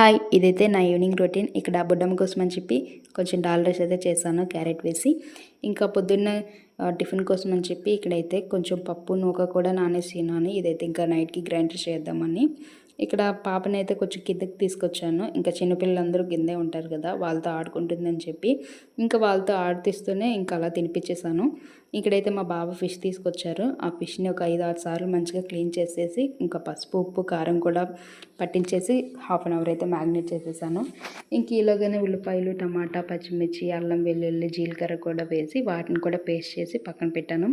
Hi, ఇదైతే నా evening routine. ఇక్కడ బుడ్డమ్మ కోసం అని చెప్పి కొంచెం దాల్ రైస్ అయితే చేశాను క్యారెట్ వేసి. ఇంకా పొద్దున్న టిఫిన్ కోసం అని చెప్పి ఇక్కడైతే కొంచెం పప్పు నూక కూడా నానేసినాను. ఇదైతే ఇంకా నైట్కి గ్రైండర్ చేద్దామని. ఇక్కడ పాపనైతే కొంచెం కిందకి తీసుకొచ్చాను. ఇంకా చిన్నపిల్లలందరూ కిందే ఉంటారు కదా, వాళ్ళతో ఆడుకుంటుందని చెప్పి ఇంకా వాళ్ళతో ఆడిస్తూనే ఇంకా అలా తినిపించేశాను. ఇక్కడైతే మా బావ ఫిష్ తీసుకొచ్చారు. ఆ ఫిష్ని ఒక 5-6 సార్లు మంచిగా క్లీన్ చేసేసి ఇంకా పసుపు ఉప్పు కారం కూడా పట్టించేసి హాఫ్ అన్ అవర్ అయితే మ్యాగ్నేట్ చేసేసాను. ఇంక ఈలోగానే ఉల్లిపాయలు టమాటా పచ్చిమిర్చి అల్లం వెల్లుల్లి జీలకర్ర కూడా వేసి వాటిని కూడా పేస్ట్ చేసి పక్కన పెట్టాను.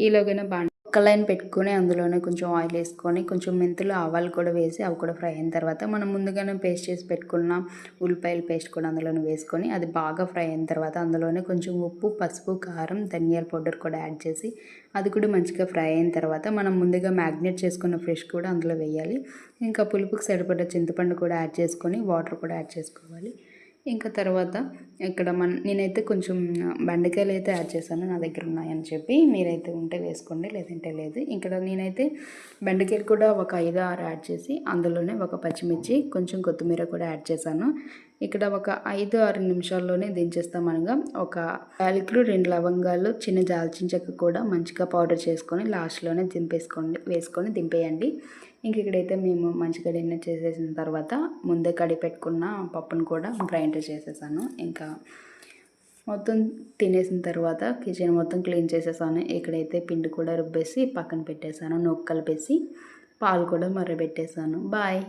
ఈలోగానే ఒక లైన్ పెట్టుకొని అందులోనే కొంచెం ఆయిల్ వేసుకొని కొంచెం మెంతులు ఆవాలు కూడా వేసి అవి కూడా ఫ్రై అయిన తర్వాత మనం ముందుగానే పేస్ట్ చేసి పెట్టుకున్న ఉల్లిపాయల పేస్ట్ కూడా అందులోనే వేసుకొని అది బాగా ఫ్రై అయిన తర్వాత అందులోనే కొంచెం ఉప్పు పసుపు కారం ధనియాల పౌడర్ కూడా యాడ్ చేసి అది కూడా మంచిగా ఫ్రై అయిన తర్వాత మనం ముందుగా మ్యాగ్నేట్ చేసుకున్న ఫిష్ కూడా అందులో వేయాలి. ఇంకా పులుపుకి సరిపడ్డ చింతపండు కూడా యాడ్ చేసుకొని వాటర్ కూడా యాడ్ చేసుకోవాలి. ఇంకా తర్వాత ఇక్కడ నేనైతే కొంచెం బెండకాయలు అయితే యాడ్ చేశాను, నా దగ్గర ఉన్నాయని చెప్పి. మీరైతే ఉంటే వేసుకోండి, లేదంటే లేదు. ఇక్కడ నేనైతే బెండకాయలు కూడా ఒక 5-6 యాడ్ చేసి అందులోనే ఒక పచ్చిమిర్చి కొంచెం కొత్తిమీర కూడా యాడ్ చేశాను. ఇక్కడ ఒక 5-6 నిమిషాల్లోనే దించేస్తామనగా ఒక యాలకులు 2 లవంగాలు చిన్న దాల్చిన చెక్క కూడా మంచిగా పౌడర్ చేసుకొని లాస్ట్లోనే వేసుకొని దింపేయండి. ఇంక ఇక్కడైతే మేము మంచిగా డిన్నర్ చేసేసిన తర్వాత ముందే కడిగి పెట్టుకున్న పప్పును కూడా గ్రైండర్ చేసేసాను. ఇంకా మొత్తం తినేసిన తర్వాత కిచెన్ మొత్తం క్లీన్ చేసేసాను. ఇక్కడైతే పిండి కూడా రుబ్బేసి పక్కన పెట్టేశాను, నూక కలిపేసి పాలు కూడా మరగబెట్టేశాను. బాయ్.